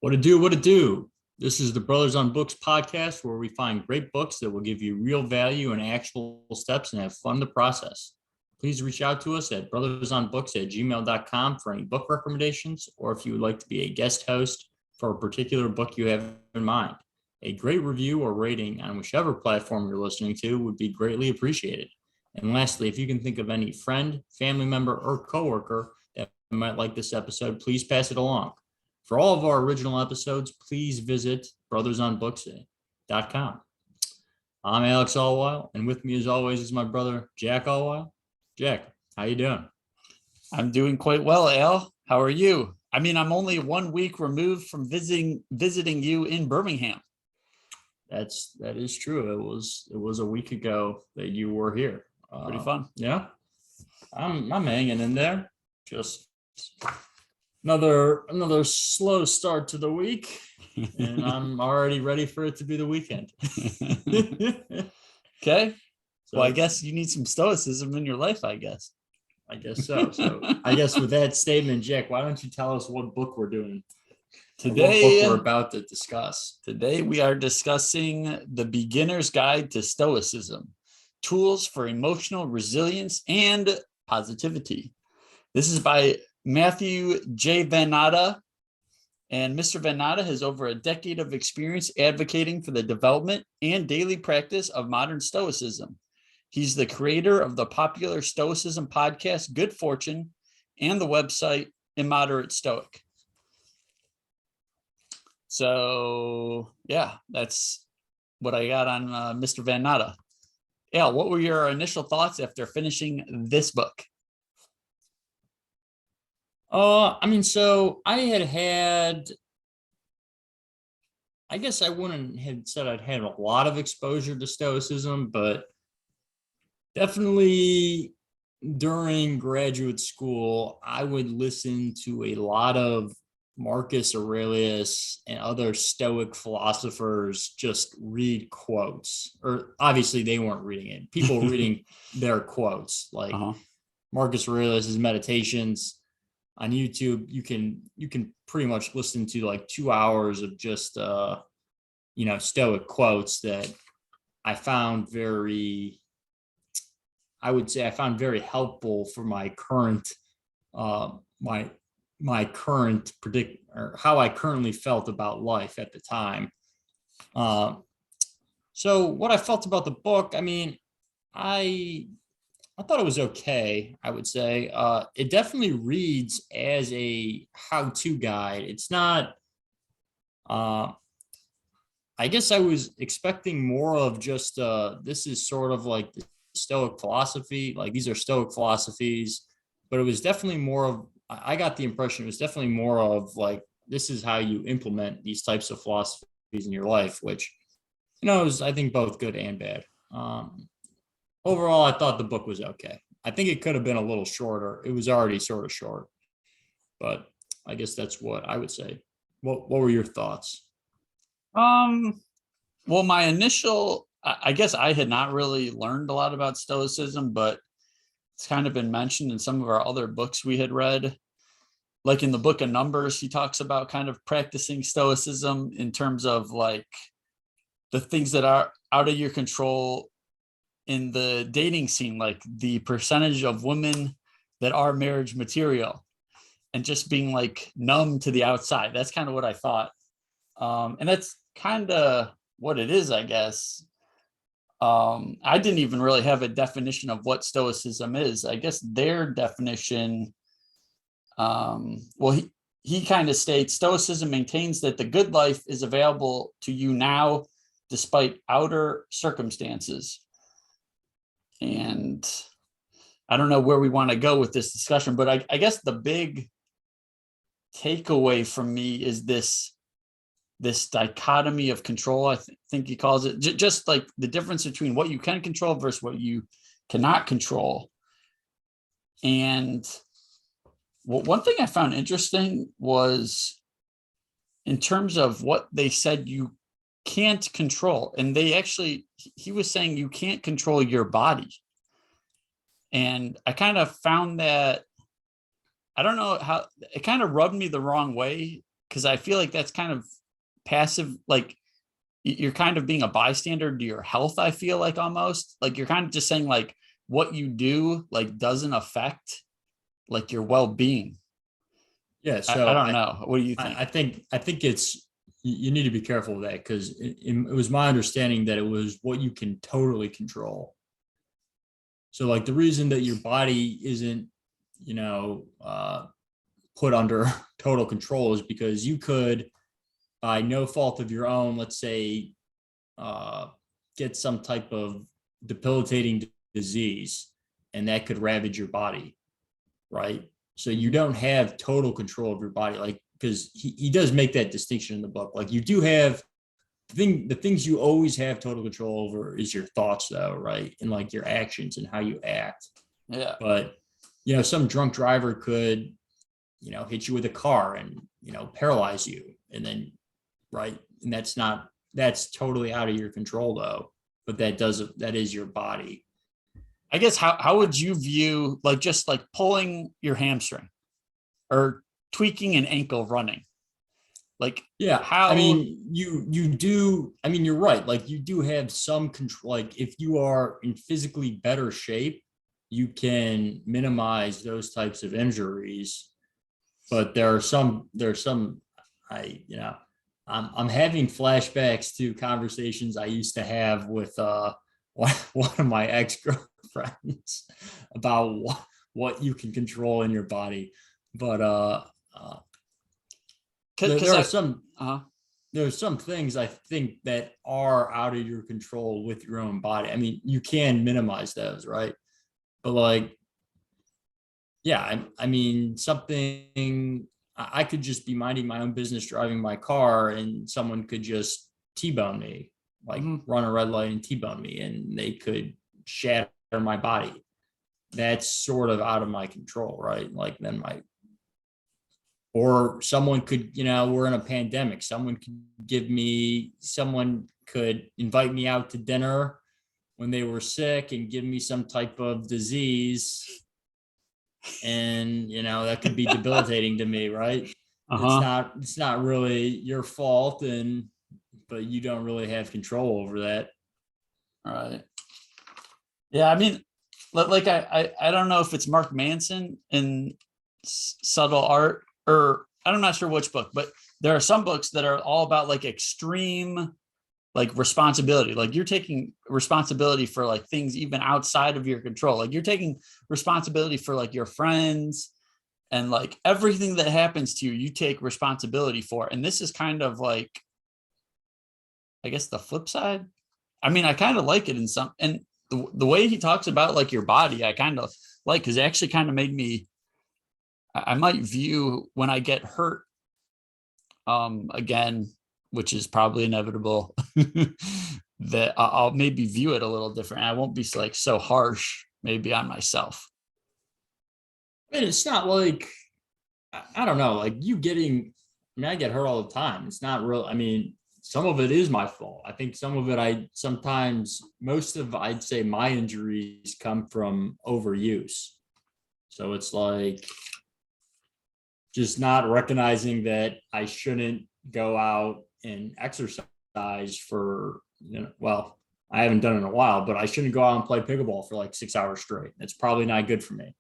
What to do, what to do. This is the Brothers on Books podcast where we find great books that will give you real value and actual steps and have fun in the process. Please reach out to us at brothersonbooks@gmail.com for any book recommendations, or if you would like to be a guest host for a particular book you have in mind. A great review or rating on whichever platform you're listening to would be greatly appreciated. And lastly, if you can think of any friend, family member, or coworker that might like this episode, please pass it along. For all of our original episodes, please visit brothersonbooks.com. I'm Alex Allwile, and with me as always is my brother, Jack Allwile. Jack, how you doing? I'm doing quite well, Al. How are you? I mean, I'm only 1 week removed from visiting you in Birmingham. That is true. It was a week ago that you were here. Pretty fun. Yeah. I'm hanging in there. Just another slow start to the week, and I'm already ready for it to be the weekend. Okay. Well, I guess you need some stoicism in your life, I guess. I guess so. So I guess with that statement, Jack, why don't you tell us what book we're doing? Today, what book we're about to discuss. Today we are discussing The Beginner's Guide to Stoicism, Tools for Emotional Resilience and Positivity. This is by Matthew J. Van Natta, and Mr. Van Natta has over a decade of experience advocating for the development and daily practice of modern Stoicism. He's the creator of the popular Stoicism podcast, Good Fortune, and the website Immoderate Stoic. So, yeah, that's what I got on Mr. Van Natta. Al, what were your initial thoughts after finishing this book? So I guess I wouldn't have said I'd had a lot of exposure to Stoicism, but definitely during graduate school, I would listen to a lot of Marcus Aurelius and other Stoic philosophers just read quotes, or obviously they weren't reading it. People reading their quotes, like Marcus Aurelius's Meditations. On YouTube, you can pretty much listen to like 2 hours of just Stoic quotes that I found very helpful for my current my current or how I currently felt about life at the time. So what I felt about the book, I mean, I thought it was okay, I would say. It definitely reads as a how-to guide. It's not, I guess I was expecting more of just, this is sort of like the Stoic philosophy. Like these are Stoic philosophies, but it was definitely more of, I got the impression it was definitely more of like, this is how you implement these types of philosophies in your life, which, is, I think, both good and bad. Overall, I thought the book was okay. I think it could have been a little shorter. It was already sort of short, but I guess that's what I would say. What were your thoughts? Well, my initial, I guess I had not really learned a lot about Stoicism, but it's kind of been mentioned in some of our other books we had read. Like in the book of Numbers, he talks about kind of practicing Stoicism in terms of like the things that are out of your control in the dating scene, like the percentage of women that are marriage material and just being like numb to the outside. That's kind of what I thought. And that's kind of what it is, I guess. I didn't even really have a definition of what Stoicism is. I guess their definition, he kind of states Stoicism maintains that the good life is available to you now, despite outer circumstances. And I don't know where we want to go with this discussion, but I guess the big takeaway from me is this dichotomy of control. I think he calls it just like the difference between what you can control versus what you cannot control. And one thing I found interesting was in terms of what they said you can't control. And he was saying you can't control your body. And I kind of found that, I don't know how, it kind of rubbed me the wrong way because I feel like that's kind of passive, like you're kind of being a bystander to your health. I feel like almost like you're kind of just saying like what you do like doesn't affect like your well-being. Yeah. I So don't know. What do you think? I think it's you need to be careful of that because it was my understanding that it was what you can totally control. So like the reason that your body isn't, you know, put under total control is because you could, by no fault of your own, let's say, uh, get some type of debilitating disease, and that could ravage your body, right? So you don't have total control of your body, like because he does make that distinction in the book. Like you do have the things you always have total control over is your thoughts, though, right? And like your actions and how you act. Yeah. But some drunk driver could, hit you with a car and paralyze you, and then right, and that's totally out of your control, though. But that is your body. I guess how would you view like just like pulling your hamstring or tweaking an ankle running? Like Yeah, I how mean, you do. I mean, you're right. Like you do have some control. Like if you are in physically better shape, you can minimize those types of injuries. But there are some. I'm having flashbacks to conversations I used to have with one of my ex girlfriends about what you can control in your body. But there are some uh there's some things I think that are out of your control with your own body. I mean, you can minimize those, right? But like, yeah, I mean, something I could just be minding my own business, driving my car, and someone could just T-bone me, like run a red light and T-bone me, and they could shatter my body. That's sort of out of my control, right? Like then or someone could, we're in a pandemic. Someone could invite me out to dinner when they were sick and give me some type of disease. And, that could be debilitating to me, right? It's uh-huh. not really your fault. But you don't really have control over that. All right. Yeah, I mean, like I don't know if it's Mark Manson in Subtle Art, or I'm not sure which book, but there are some books that are all about like extreme like responsibility. Like you're taking responsibility for like things even outside of your control. Like you're taking responsibility for like your friends and like everything that happens to you, you take responsibility for. And this is kind of like, I guess the flip side. I mean, I kind of like it in some, and the way he talks about like your body, I kind of like, because it actually kind of made me, I might view when I get hurt again, which is probably inevitable, that I'll maybe view it a little different. I won't be like so harsh maybe on myself. I mean, it's not like, I don't know, like you getting, I mean, I get hurt all the time. It's not real. I mean, some of it is my fault. I think some of it, most of, I'd say my injuries come from overuse. So it's like just not recognizing that I shouldn't go out and exercise for, well, I haven't done it in a while, but I shouldn't go out and play pickleball for like 6 hours straight. It's probably not good for me,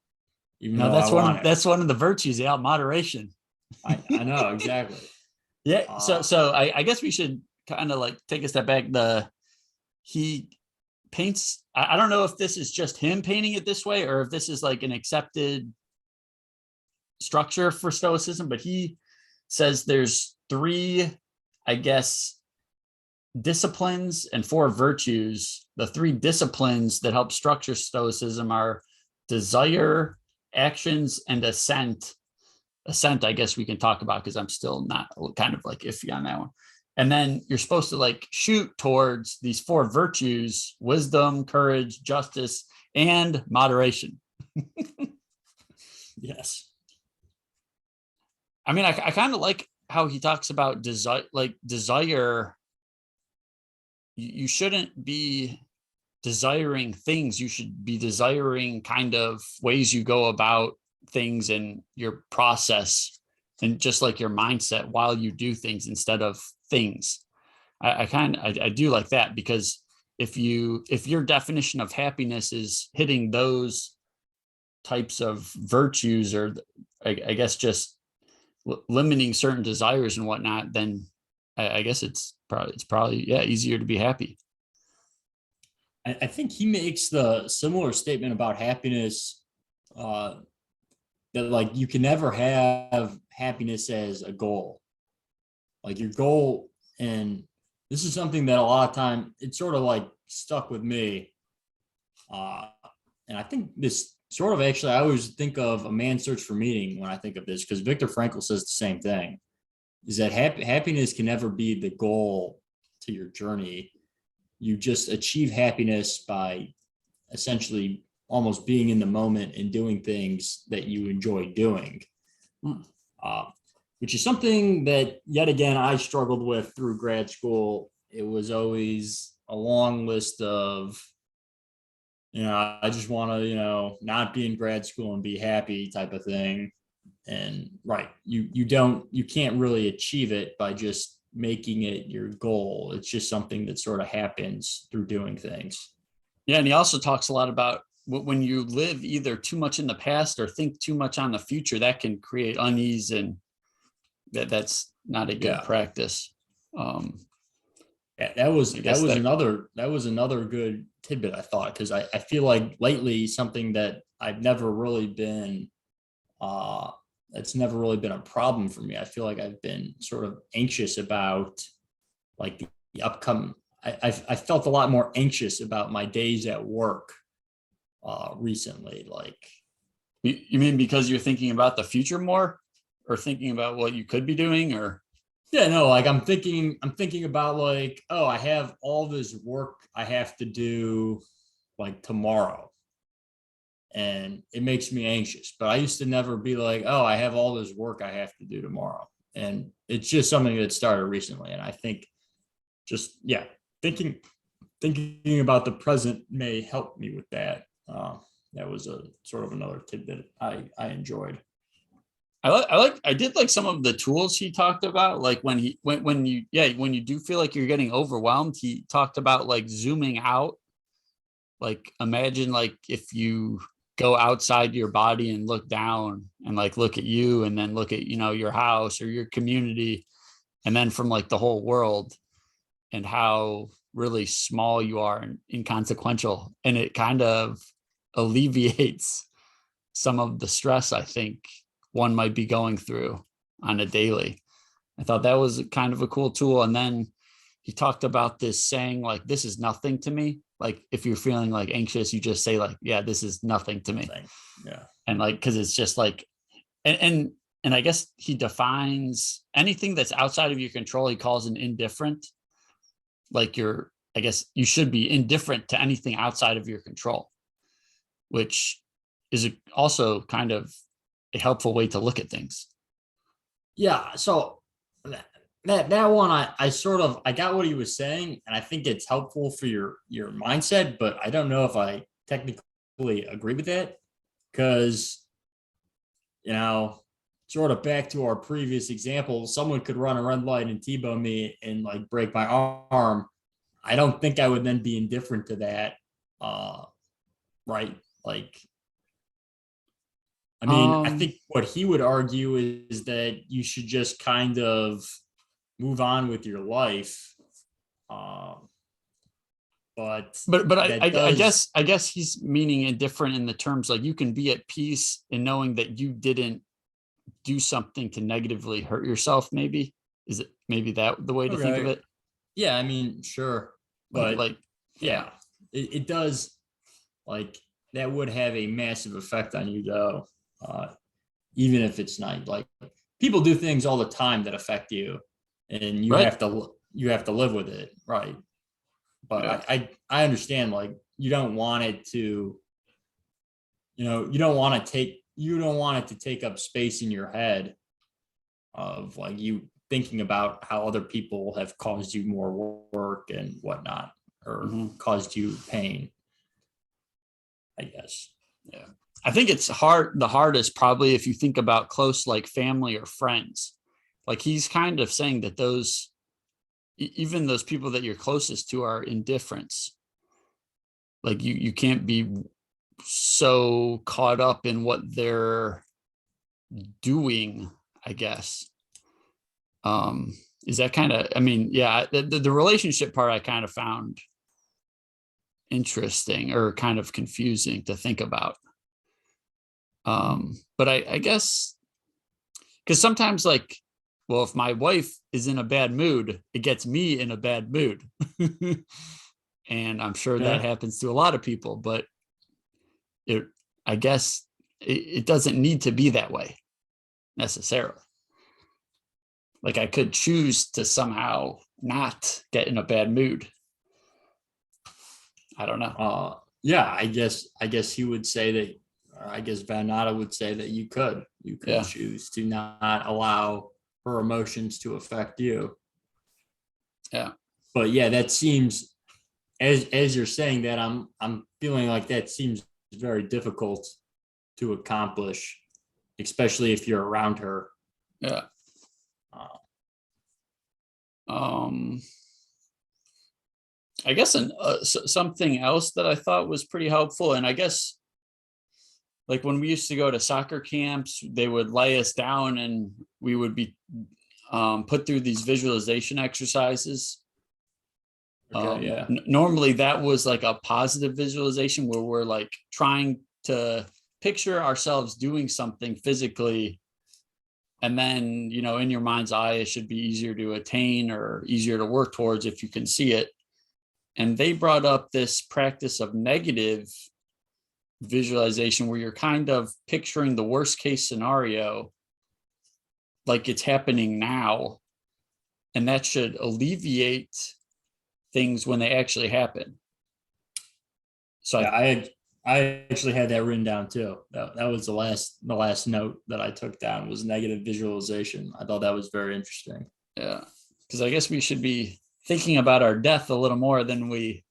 even No, though I want it. that's one of the virtues, yeah, moderation. I know exactly. Yeah. So I guess we should kind of like take a step back. He paints, I don't know if this is just him painting it this way or if this is like an accepted structure for Stoicism, but he says there's three, I guess, disciplines and four virtues. The three disciplines that help structure Stoicism are desire, actions, and assent. Assent, I guess we can talk about because I'm still not kind of like iffy on that one. And then you're supposed to like shoot towards these four virtues: wisdom, courage, justice, and moderation. Yes. I mean, I kind of like how he talks about desire. You shouldn't be desiring things. You should be desiring kind of ways you go about things in your process and just like your mindset while you do things instead of things. I do like that, because if your definition of happiness is hitting those types of virtues, or I guess just limiting certain desires and whatnot, then I guess it's probably yeah, easier to be happy. I think he makes the similar statement about happiness, that like you can never have happiness as a goal. Like your goal, and this is something that a lot of time it's sort of like stuck with me. Uh, and I think this sort of actually, I always think of A Man's Search for Meaning when I think of this, because Viktor Frankl says the same thing, is that happiness can never be the goal to your journey. You just achieve happiness by essentially almost being in the moment and doing things that you enjoy doing. Uh, which is something that, yet again, I struggled with through grad school. It was always a long list of, I just want to, not be in grad school and be happy type of thing. And right, you can't really achieve it by just making it your goal. It's just something that sort of happens through doing things. Yeah, and he also talks a lot about when you live either too much in the past or think too much on the future, that can create unease, and that's not a good practice. Yeah, that was that was another good tidbit, I thought, because I feel like lately something that I've never really been that's never really been a problem for me. I feel like I've been sort of anxious about like the upcoming. I felt a lot more anxious about my days at work recently. Like, you mean because you're thinking about the future more, or thinking about what you could be doing, or? Yeah, no, like I'm thinking about like, oh, I have all this work I have to do like tomorrow, and it makes me anxious. But I used to never be like, oh, I have all this work I have to do tomorrow. And it's just something that started recently. And I think just, yeah, thinking about the present may help me with that. That was a sort of another tidbit I enjoyed. I did like some of the tools he talked about, like when you do feel like you're getting overwhelmed, he talked about like zooming out. Like imagine like if you go outside your body and look down and like look at you, and then look at your house or your community, and then from like the whole world, and how really small you are and inconsequential, and it kind of alleviates some of the stress I think one might be going through on a daily. I thought that was kind of a cool tool. And then he talked about this saying, like, this is nothing to me. Like if you're feeling like anxious, you just say like, yeah, this is nothing to me. Yeah. And like, cause it's just like, and I guess he defines anything that's outside of your control. He calls an indifferent. Like I guess you should be indifferent to anything outside of your control, which is also kind of a helpful way to look at things. Yeah. So that one, I sort of, I got what he was saying, and I think it's helpful for your mindset, but I don't know if I technically agree with that, because, sort of back to our previous example, someone could run a red light and T-bone me and like break my arm. I don't think I would then be indifferent to that. Right. Like, I mean, I think what he would argue is that you should just kind of move on with your life. But I guess he's meaning indifferent in the terms like you can be at peace in knowing that you didn't do something to negatively hurt yourself. Maybe is it maybe that the way to think of it? Yeah, I mean, sure, but yeah, it does, like, that would have a massive effect on you though. Even if it's not, like, people do things all the time that affect you, and you have to live with it, right? But I understand, like, you don't want it to, you don't want it to take up space in your head of like you thinking about how other people have caused you more work and whatnot, or caused you pain, I guess. Yeah. I think it's hard. The hardest probably if you think about close like family or friends. Like he's kind of saying that those, even those people that you're closest to are indifference. Like you can't be so caught up in what they're doing, I guess. Is that kind of, I mean, yeah, the relationship part I kind of found interesting or kind of confusing to think about. But I guess because sometimes like, well, if my wife is in a bad mood, it gets me in a bad mood. And I'm sure that Yeah. happens to a lot of people, but it, I guess it doesn't need to be that way necessarily. Like I could choose to somehow not get in a bad mood. I don't know. Yeah, I guess he would say that, or I guess Van Natta would say that you could Yeah. choose to not allow her emotions to affect you. Yeah. But yeah, that seems, as you're saying that, I'm feeling like that seems very difficult to accomplish, especially if you're around her. Yeah. Uh, Um, I guess something else that I thought was pretty helpful, and I guess like when we used to go to soccer camps, they would lay us down and we would be put through these visualization exercises. okay, yeah. Normally, that was like a positive visualization where we're like trying to picture ourselves doing something physically. And then, in your mind's eye, it should be easier to attain or easier to work towards if you can see it. And they brought up this practice of negative visualization where you're kind of picturing the worst case scenario like it's happening now. And that should alleviate things when they actually happen. So Yeah, I actually had that written down too. That was the last note that I took down was negative visualization. I thought that was very interesting. yeah, because I guess we should be thinking about our death a little more than we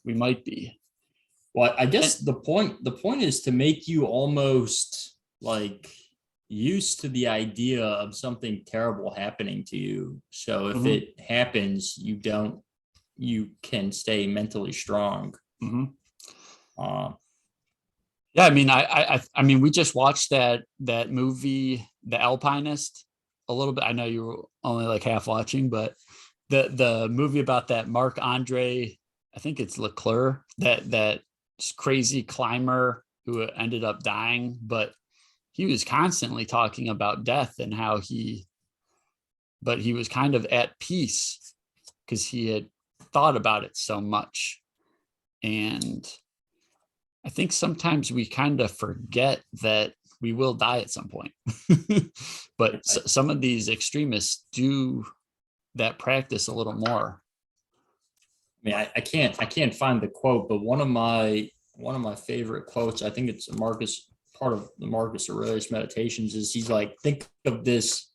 might be. Well, I And, guess the point is to make you almost like used to the idea of something terrible happening to you. So if mhm, it happens, you can stay mentally strong. mhm. Uh, Yeah, I mean, I mean, we just watched that movie, The Alpinist, a little bit. I know you were only like half watching, but the movie about that Marc Andre, I think it's Leclerc, that crazy climber who ended up dying, but he was constantly talking about death and how but he was kind of at peace because he had thought about it so much. And I think sometimes we kind of forget that we will die at some point. But I some of these extremists do that practice a little more. mean, I can't find the quote, but one of my favorite quotes, I think it's Marcus, part of the Marcus Aurelius Meditations, is he's like, think of this,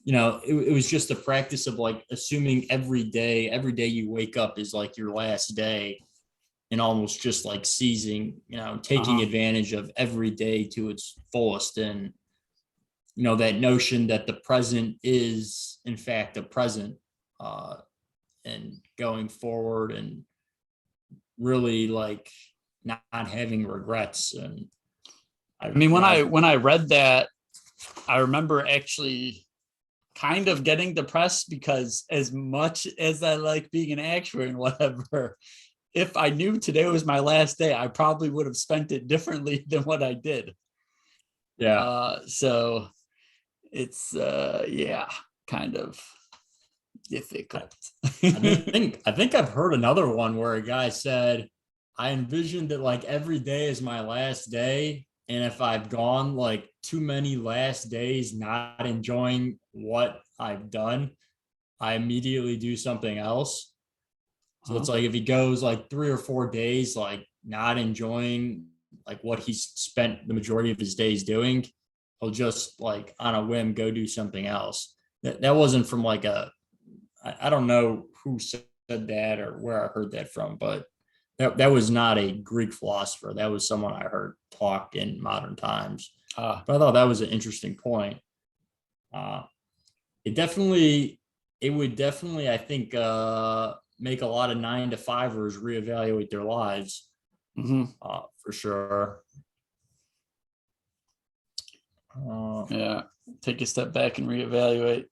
it was just a practice of like assuming every day you wake up is like your last day, and almost just like seizing, taking Uh-huh. advantage of every day to its fullest. And that notion that the present is in fact a present, uh, and going forward and really like not having regrets. And I mean, I when I read that, I remember actually kind of getting depressed because as much as I like being an actuary and whatever, if I knew today was my last day, I probably would have spent it differently than what I did. yeah, So it's yeah, kind of difficult. I think I've heard another one where a guy said, I envisioned that like every day is my last day, and if I've gone like too many last days not enjoying what I've done, I immediately do something else. So Huh? it's like if he goes like 3 or 4 days like not enjoying like what he's spent the majority of his days doing, he'll just like on a whim go do something else. That wasn't from like I don't know who said that or where I heard that from, but That was not a Greek philosopher. That was someone I heard talk in modern times. Ah, But I thought that was an interesting point. Uh, it would definitely, I think, make a lot of 9 to 5ers reevaluate their lives, mhm. for sure. Yeah. Take a step back and reevaluate.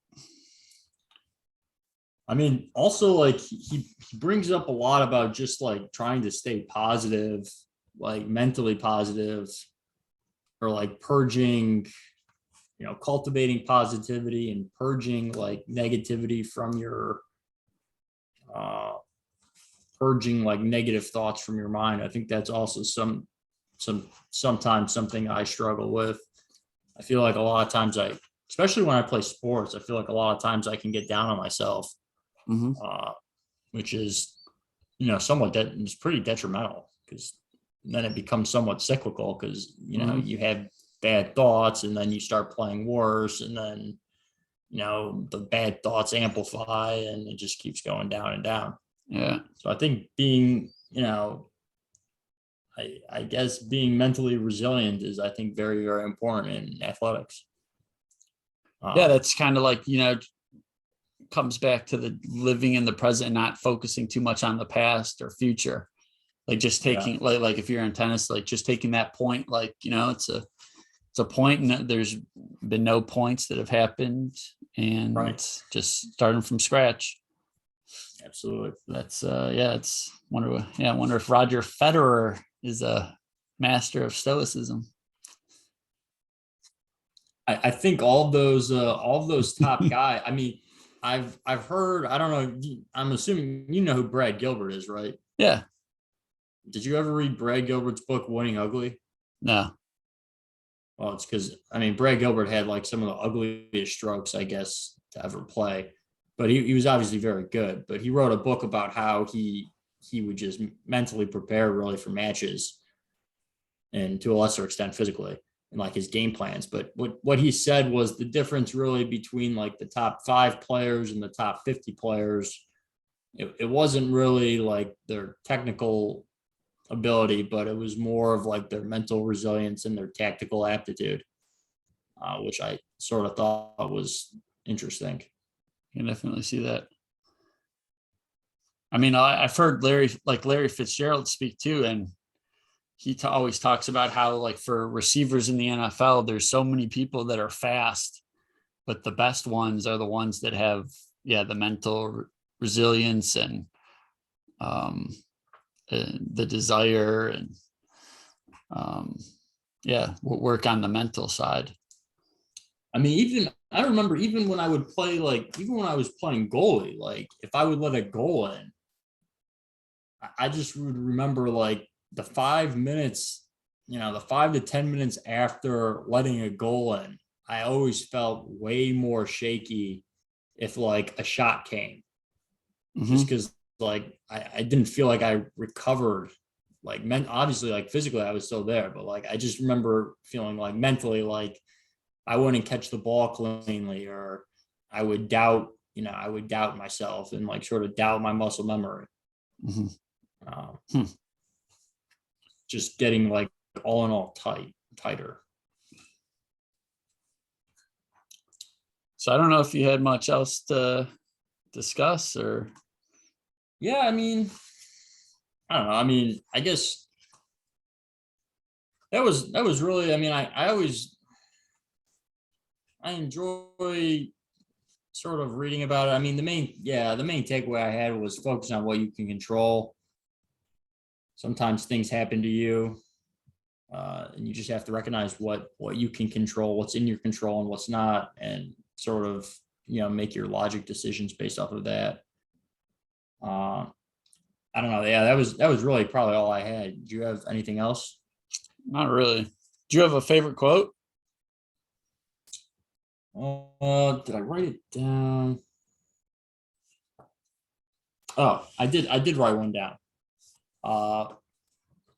I mean, also like he brings up a lot about just like trying to stay positive, like mentally positive, or like purging, cultivating positivity and purging like negativity from your uh purging like negative thoughts from your mind. I think that's also sometimes something I struggle with. I feel like a lot of times especially when I play sports, I feel like a lot of times I can get down on myself, Mhm. uh, which is, somewhat it's pretty detrimental because then it becomes somewhat cyclical because, Mhm. you have bad thoughts and then you start playing worse and then, the bad thoughts amplify and it just keeps going down and down. Yeah. So I think being, I guess being mentally resilient is, I think, very, very important in athletics. Yeah, Uh, that's kind of like, comes back to the living in the present, not focusing too much on the past or future. Like just yeah, taking like if you're in tennis, like just taking that point, like, it's a point and there's been no points that have happened and right. just starting from scratch. Absolutely. That's yeah, it's I wonder if Roger Federer is a master of stoicism. I think all of those top guys. I mean, I've heard. I don't know. I'm assuming you know who Brad Gilbert is, right? Yeah, Did you ever read Brad Gilbert's book Winning Ugly? no. Well, it's because I mean Brad Gilbert had like some of the ugliest strokes, I guess, to ever play, but he was obviously very good. But he wrote a book about how he would just mentally prepare really for matches, and to a lesser extent physically, and like his game plans. But what he said was the difference really between like the top 5 players and the top 50 players. It wasn't really like their technical ability, but it was more of like their mental resilience and their tactical aptitude, which I sort of thought was interesting. You can definitely see that. I mean, I've heard Larry Fitzgerald speak too, and he always talks about how like for receivers in the NFL, there's so many people that are fast, but the best ones are the ones that have the mental resilience and um, the desire and um, work on the mental side. I mean, even I remember even when I would play, like even when I was playing goalie, like if I would let a goal in, I just would remember like the 5 minutes, the 5 to 10 minutes after letting a goal in, I always felt way more shaky if like a shot came, just Mm-hmm. because like I didn't feel like I recovered. Like obviously like physically I was still there, but like I just remember feeling like mentally like I wouldn't catch the ball cleanly, or I would doubt myself and like sort of doubt my muscle memory. Mm-hmm. Um, Hmm. just getting like all in all tighter. So I don't know if you had much else to discuss or. Yeah, I mean, I don't know. I mean, I guess that was really. I mean, I enjoy sort of reading about it. I mean, the main takeaway I had was focus on what you can control. Sometimes things happen to you, and you just have to recognize what you can control, what's in your control, and what's not, and sort of make your logic decisions based off of that. Uh, I don't know. Yeah, that was really probably all I had. Do you have anything else? Not really. Do you have a favorite quote? Did I write it down? Oh, I did. I did write one down. Uh,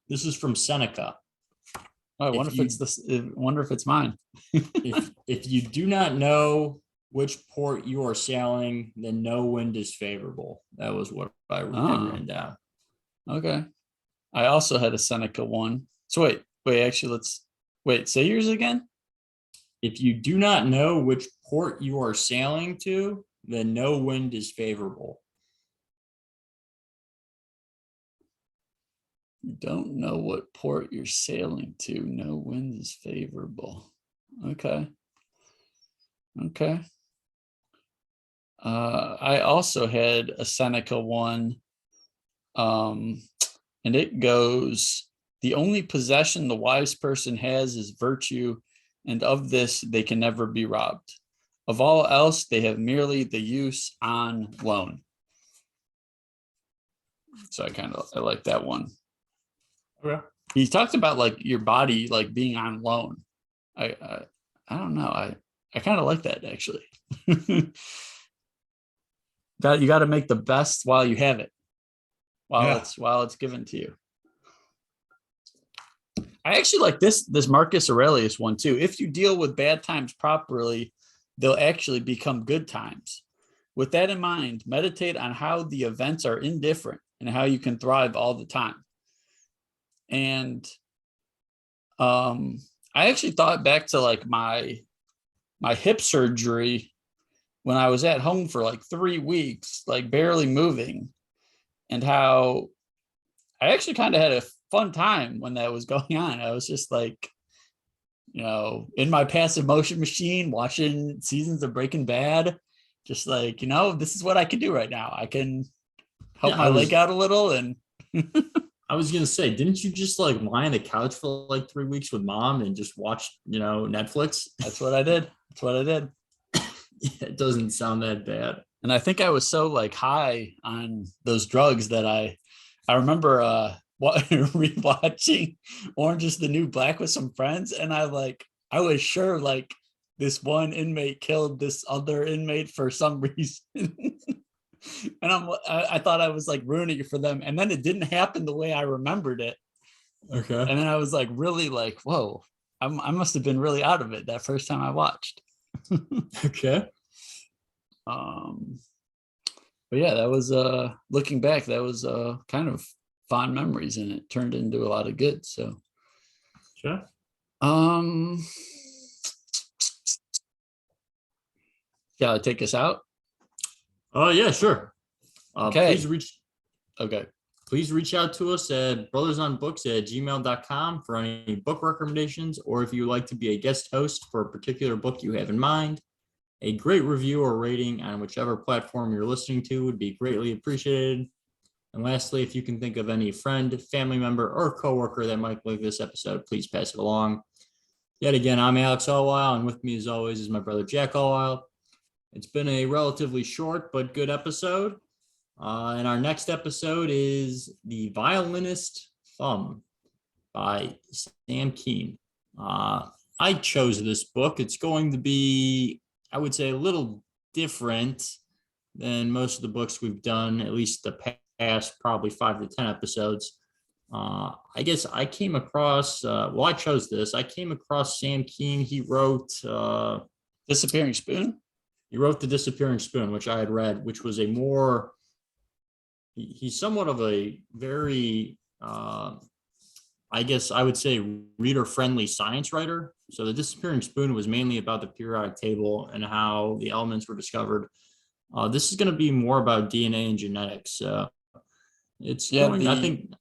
this is from Seneca. Oh, I wonder If if it's you this. I wonder if it's mine. if you do not know which port you are sailing, then no wind is favorable. That was what I had Oh, written down. okay. I also had a Seneca one. So actually, say yours again. If you do not know which port you are sailing to, then no wind is favorable. You don't know what port you're sailing to. No wind is favorable. Okay. I also had a Seneca one. And it goes, the only possession the wise person has is virtue, and of this they can never be robbed. Of all else, they have merely the use on loan. So I like that one. Okay. He talks about like your body like being on loan. I don't know. I kind of like that actually. You got to make the best while you have it, while it's given to you. I actually like this Marcus Aurelius one too. If you deal with bad times properly, they'll actually become good times. With that in mind, meditate on how the events are indifferent and how you can thrive all the time. And I actually thought back to like my hip surgery when I was at home for like 3 weeks, like barely moving, and how I actually kind of had a fun time when that was going on. I was just like, in my passive motion machine, watching seasons of Breaking Bad, just like, this is what I can do right now. I can help my leg out a little. And I was gonna say, didn't you just like lie on the couch for like 3 weeks with mom and just watch, Netflix? That's what I did. It doesn't sound that bad. And I think I was so like high on those drugs that I remember rewatching Orange is the New Black with some friends, and I was sure like this one inmate killed this other inmate for some reason. And I thought I was like ruining it for them, and then it didn't happen the way I remembered it. Okay. And then I was like really like, whoa, I must have been really out of it that first time I watched. Okay. But yeah, that was looking back, that was kind of fond memories, and it turned into a lot of good. So sure. Shall I take us out? Oh yeah, sure. Okay. Please reach out to us at brothersonbooks@gmail.com for any book recommendations, or if you would like to be a guest host for a particular book you have in mind. A great review or rating on whichever platform you're listening to would be greatly appreciated. And lastly, if you can think of any friend, family member, or coworker that might like this episode, please pass it along. Yet again, I'm Alex Allweil, and with me as always is my brother Jack Allweil. It's been a relatively short but good episode. And our next episode is The Violinist Thumb by Sam Keen. I chose this book. It's going to be, I would say, a little different than most of the books we've done, at least the past probably 5 to 10 episodes. I guess I came across, I chose this. I came across Sam Keen. He wrote Disappearing Spoon. He wrote The Disappearing Spoon, which I had read, which was a more, he's somewhat of a very, I guess I would say, reader-friendly science writer. So The Disappearing Spoon was mainly about the periodic table and how the elements were discovered. This is going to be more about DNA and genetics. It's going, I think.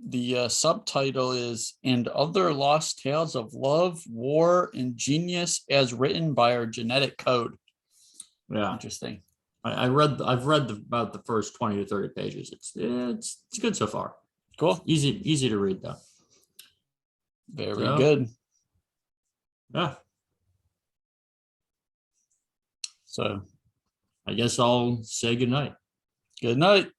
The subtitle is "And Other Lost Tales of Love, War, and Genius as Written by Our Genetic Code." Yeah. Interesting. I've read about the first 20 to 30 pages. It's good so far. Cool. Easy to read though. Very good. Yeah. So I guess I'll say good night. Good night.